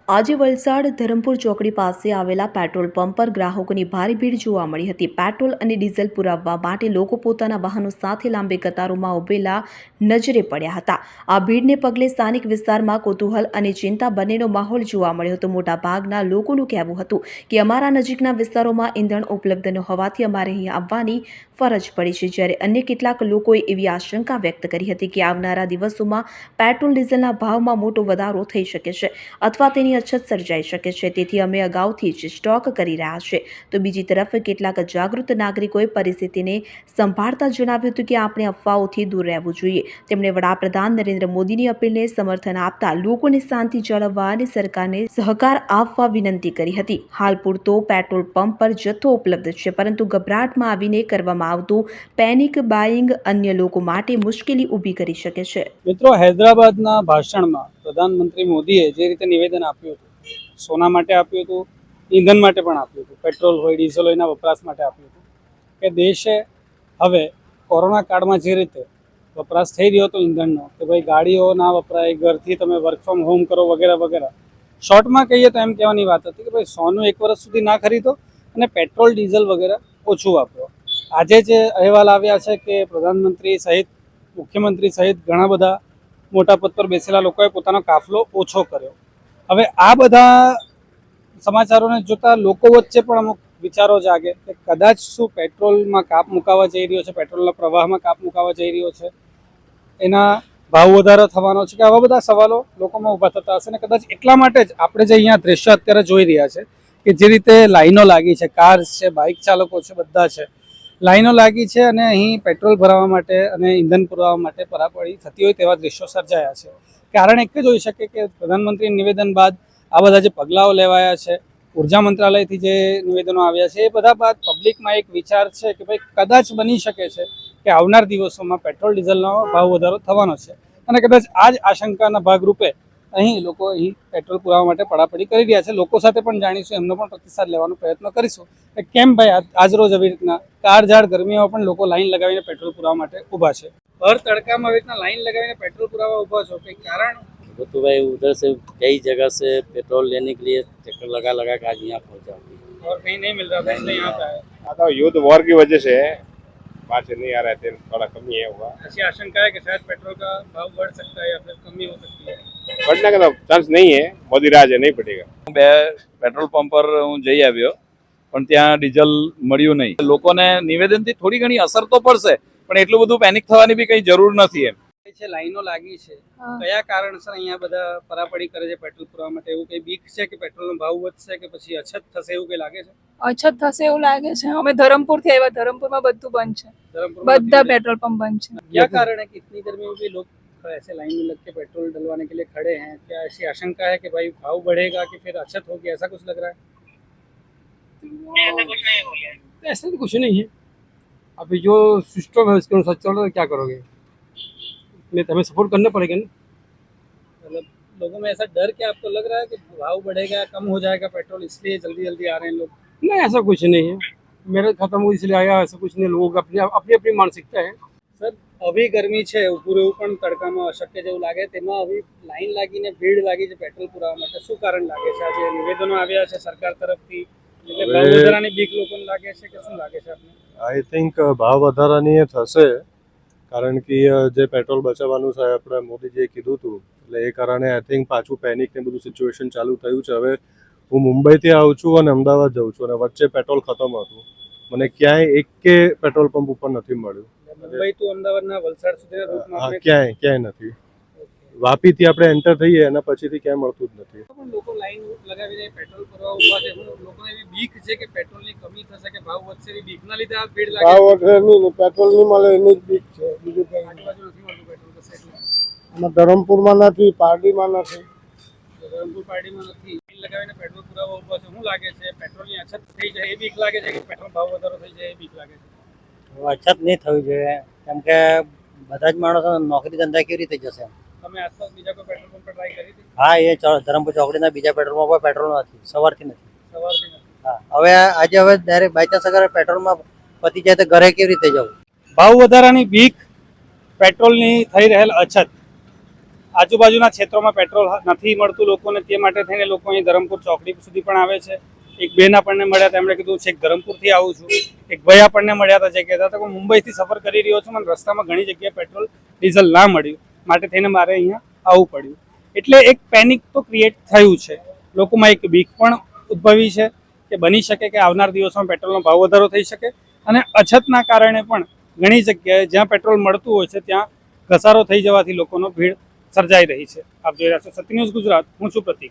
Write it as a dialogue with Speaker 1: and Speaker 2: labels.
Speaker 1: આજે વલસાડ ધરમપુર ચોકડી પાસે આવેલા પેટ્રોલ પંપ પર ગ્રાહકોની ભારે ભીડ જોવા મળી હતી। પેટ્રોલ અને ડીઝલ પુરાવવા માટે લોકો પોતાના વાહનો સાથે લાંબી કતારોમાં ઉભેલા નજરે પડ્યા હતા। આ ભીડને પગલે સ્થાનિક વિસ્તારમાં કૌતૂહલ અને ચિંતા બંનેનો માહોલ જોવા મળ્યો હતો। મોટાભાગના લોકોનું કહેવું હતું કે અમારા નજીકના વિસ્તારોમાં ઈંધણ ઉપલબ્ધ ન હોવાથી અમારે અહીં આવવાની ફરજ પડી છે, જ્યારે અન્ય કેટલાક લોકોએ એવી આશંકા વ્યક્ત કરી હતી કે આવનારા દિવસોમાં પેટ્રોલ ડીઝલના ભાવમાં મોટો વધારો થઈ શકે છે અથવા તેની અછત સર્જાઈ શકે છે, તેથી અમે અગાઉથી જ સ્ટોક કરી રહ્યા છે। તો બીજી તરફ કેટલાક જાગૃત નાગરિકોએ પરિસ્થિતિને સંભાળતા જણાવ્યું હતું કે આપણે અફવાઓથી દૂર રહેવું જોઈએ। તેમણે વડાપ્રધાન નરેન્દ્ર મોદીની અપીલને સમર્થન આપતા લોકોને શાંતિ જાળવવા અને સરકારને સહકાર આપવા વિનંતી કરી હતી। હાલ પૂરતો પેટ્રોલ પંપ પર જથ્થો ઉપલબ્ધ છે, પરંતુ ગભરાટમાં આવીને કરવામાં આવતું પેનિક બાઇંગ અન્ય લોકો માટે મુશ્કેલી ઊભી કરી શકે છે।
Speaker 2: મિત્રો, હૈદરાબાદના ભાષણમાં પ્રધાનમંત્રી મોદીએ જે રીતે નિવેદન આપ્યું હતું, સોના માટે આપ્યું હતું, ઈંધણ માટે પણ આપ્યું હતું, પેટ્રોલ હોય ડીઝલ હોય એના વપરાશ માટે આપ્યું હતું કે દેશે હવે કોરોના કાળમાં જે રીતે વપરાશ થઈ રહ્યો હતો ઈંધણનો, કે ભાઈ ગાડીઓ ના વપરાય, ઘરથી તમે વર્ક ફ્રોમ હોમ કરો વગેરે વગેરે, શોર્ટમાં કહીએ તો એમ કહેવાની વાત હતી કે ભાઈ સોનું 1 વર્ષ સુધી ના ખરીદો અને પેટ્રોલ ડીઝલ વગેરે ઓછું વાપરો। આજે જે અહેવાલ આવ્યા છે કે પ્રધાનમંત્રી સહિત મુખ્યમંત્રી સહિત ઘણા બધા મોટા પદ પર બેસેલા લોકોએ પોતાનો કાફલો ઓછો કર્યો। હવે આ બધા સમાચારોને જોતા લોકો વચ્ચે પણ અમુક વિચારો જાગે કે કદાચ શું પેટ્રોલમાં કાપ મુકાવા જઈ રહ્યો છે, પેટ્રોલના પ્રવાહમાં કાપ મુકાવા જઈ રહ્યો છે, એના ભાવ વધારો થવાનો છે કે આવા બધા સવાલો લોકોમાં ઊભા થતા હશે। અને કદાચ એટલા માટે જ આપણે જે અહીંયા દ્રશ્ય અત્યારે જોઈ રહ્યા છે કે જે રીતે લાઈનો લાગી છે, કાર છે, બાઇક ચાલકો છે, બધા છે, લાઈનો લાગી છે અને અહીં પેટ્રોલ ભરાવવા માટે અને ઈંધણ પુરાવવા માટે પરાપડી થતી હોય તેવા દ્રશ્યો સર્જાયા છે। કારણ એક જ હોઈ શકે કે પ્રધાનમંત્રી નિવેદન બાદ આ બધા જે પગલાઓ લેવાયા છે, ઉર્જા મંત્રાલયથી જે નિવેદનો આવ્યા છે, એ બધા બાદ પબ્લિકમાં એક વિચાર છે કે ભાઈ કદાચ બની શકે છે કે આવનાર દિવસોમાં પેટ્રોલ ડીઝલનો ભાવ વધારો થવાનો છે અને કદાચ આ જ આશંકાના ભાગરૂપે અહીં લોકો અહીં પેટ્રોલ પુરાવવા માટે પડાપડી કરી રહ્યા છે। લોકો સાથે પણ જાણીશું, એમનો પણ પ્રતિસાદ લેવાનો પ્રયત્ન કરીશું કે કેમ ભાઈ આજરોજ આવી રીતના કાળઝાળ ગરમીમાં પણ લોકો લાઈન લગાવીને પેટ્રોલ પુરાવવા માટે ઊભા છે। ભર તડકામાં આવી રીતના લાઈન लगाવીને पेट्रोल पुरावा ऊभा છો, कोई कारण?
Speaker 3: वो तो भाई उधर से कई जगह से पेट्रोल लेने के लिए चक्कर लगा लगा के आज यहाँ पहुँचा।
Speaker 2: और कहीं नहीं मिल रहा था इसलिए यहाँ पे आए।
Speaker 4: तो युद्ध वॉर की वजह से बाहर से नहीं आ रहे थे, थोड़ा कमी है हुआ।
Speaker 2: ऐसी आशंका है कि शायद पेट्रोल का भाव बढ़ सकता है या फिर कमी हो सकती है।
Speaker 4: बढ़ने का तो चांस नहीं है, मोदी राज है, नहीं बढ़ेगा।
Speaker 5: બે પેટ્રોલ પંપ પર હું જઈ આવ્યો, પણ ત્યાં ડીઝલ મળ્યું નહીં। લોકોને નિવેદનથી થોડી ઘણી અસર તો પડશે, પણ એટલું બધું પેનિક થવાની બી કંઈ જરૂર નથી એમ।
Speaker 2: છે લાઈનો લાગી છે, કયા કારણસર અહીંયા બધા પરાપડી કરે છે પેટ્રોલ પુરાવા માટે? એવું કઈ બીક છે કે પેટ્રોલનો ભાવ વધશે કે પછી અછત થશે એવું કઈ લાગે છે?
Speaker 6: અછત થશે એવું લાગે છે। અમે ધરમપુરથી આવ્યા, ધરમપુરમાં બધું બંધ છે, બધા पेट्रोल पंप बंद है।
Speaker 2: क्या कारण है कि इतनी गर्मी में भी लोग ऐसे लाइन में लग के पेट्रोल डलवाने के लिए खड़े हैं? क्या ऐसी आशंका है कि भाई भाव बढ़ेगा कि फिर अछत होगी, ऐसा कुछ लग रहा है?
Speaker 7: ऐसा तो कुछ नहीं है। अभी जो सिस्टम है उसके अनुसार चल रहा है, क्या करोगे? नहीं तो हमें सपोर्ट करना पड़ेगा ना।
Speaker 2: मतलब लोगों में ऐसा डर क्या आपको लग रहा है कि भाव बढ़ेगा, कम हो जाएगा पेट्रोल, इसलिए जल्दी जल्दी आ रहे हैं लोग?
Speaker 7: नहीं, ऐसा कुछ नहीं है। मेरा खत्म हो इसलिए आया, ऐसा कुछ नहीं। लोगों की अपनी अपनी मानसिकता है।
Speaker 2: सर, अभी गर्मी છે, ઉભું રહેવું પણ તડકામાં અશક્ય જેવું લાગે, તેમાં હવે લાઈન લાગીને ભીડ લાગી છે પેટ્રોલ પુરાવા માટે, શું કારણ લાગે છે? આજે નિવેદનો આવ્યા છે સરકાર તરફથી, એટલે ભાવ વધારાની બીક લોકોને લાગે છે કે શું લાગે છે આપને?
Speaker 8: આઈ થિંક ભાવ વધારાની એ થશે, કારણ કે જે પેટ્રોલ બચાવવાનું છે આપણે મોદીજીએ કીધું હતું, એટલે એ કારણે આઈ થિંક પાછું પેનિક ને બધું સિચ્યુએશન ચાલુ થયું છે। હવે હું મુંબઈથી આવું છું અને અમદાવાદ જાઉં છું અને વચ્ચે પેટ્રોલ ખતમ હતું, મને ક્યાંય એક કે પેટ્રોલ પંપ ઉપર નથી મળ્યું।
Speaker 2: મુંબઈ તો અમદાવાદના વલસાડ સુધીના રૂટમાં
Speaker 8: ક્યાંય નથી। વાપીથી આપણે એન્ટર થઈએ એના પછીથી ક્યાંય મળતું જ નથી।
Speaker 2: પણ લોકો લાઈન લગાવીને પેટ્રોલ પુરાવા ઊભા છે, લોકોને એવી બીક છે કે પેટ્રોલની કમી થશે કે ભાવ વધશે, એવી બીકના લીધે આ ભીડ લાગે?
Speaker 9: ભાવ વધે નહીં, પેટ્રોલ નહીં મળે એની જ બીક છે, બીજું કંઈ
Speaker 2: આજુબાજુ નથી મળતું પેટ્રોલ કશે એટલે?
Speaker 9: આમાં ધરમપુરમાં નથી, પારડીમાં નથી।
Speaker 2: ધરમપુર પાર્ટીમાં નથી, લાઈન લગાવીને પેટ્રોલ પુરાવા ઊભા છે, શું લાગે છે? પેટ્રોલની અછત થઈ જાય એ બીક લાગે છે કે પેટ્રોલ ભાવ વધારો થઈ જાય એ બીક લાગે છે?
Speaker 10: અછત નહીં થવી જોઈએ, કેમ કે બધા જ માણસો નોકરી ધંધા કેવી રીતે જશે?
Speaker 2: તમે આસપાસ બીજા કોઈ પેટ્રોલ પંપ પર ટ્રાય કરી હતી?
Speaker 10: હા, એ ધરમપુર ચોકડીના બીજા પેટ્રોલ પંપ પર પેટ્રોલ નથી, સવારથી નથી।
Speaker 2: સવારથી નથી?
Speaker 10: હા, હવે ડાયરેક્ટ બાય ચાન્સ અગર પેટ્રોલમાં પતી જાય તો ઘરે કેવી રીતે જવું?
Speaker 2: ભાવ વધારાની બીક, પેટ્રોલની થઈ રહેલ અછત, આજુબાજુના ક્ષેત્રોમાં પેટ્રોલ નથી મળતું લોકોને, તે માટે થઈને લોકો અહીં ધરમપુર ચોકડી સુધી પણ આવે છે. એક બેન આપણને મળ્યા હતા, એમણે કીધું છેક ધરમપુરથી આવું છું. એક ભાઈ આપણને મળ્યા હતા, જે કહેતા હતા કે મુંબઈથી સફર કરી રહ્યો છું, મને રસ્તામાં ઘણી જગ્યાએ પેટ્રોલ ડીઝલ ના મળ્યું, માટે થઈને મારે અહીંયા આવવું પડ્યું. એટલે એક પેનિક તો ક્રિએટ થયું છે, લોકોમાં એક બીક પણ ઉદ્ભવી છે કે બની શકે કે આવનાર દિવસોમાં પેટ્રોલનો ભાવ વધારો થઈ શકે, અને અછતના કારણે પણ ઘણી જગ્યાએ જ્યાં પેટ્રોલ મળતું હોય છે ત્યાં ઘસારો થઈ જવાથી લોકોનો ભીડ સર્જાઈ રહી છે. આપ જોઈ રહ્યા છો સત્ય ન્યૂઝ ગુજરાત, હું છું પ્રતિક.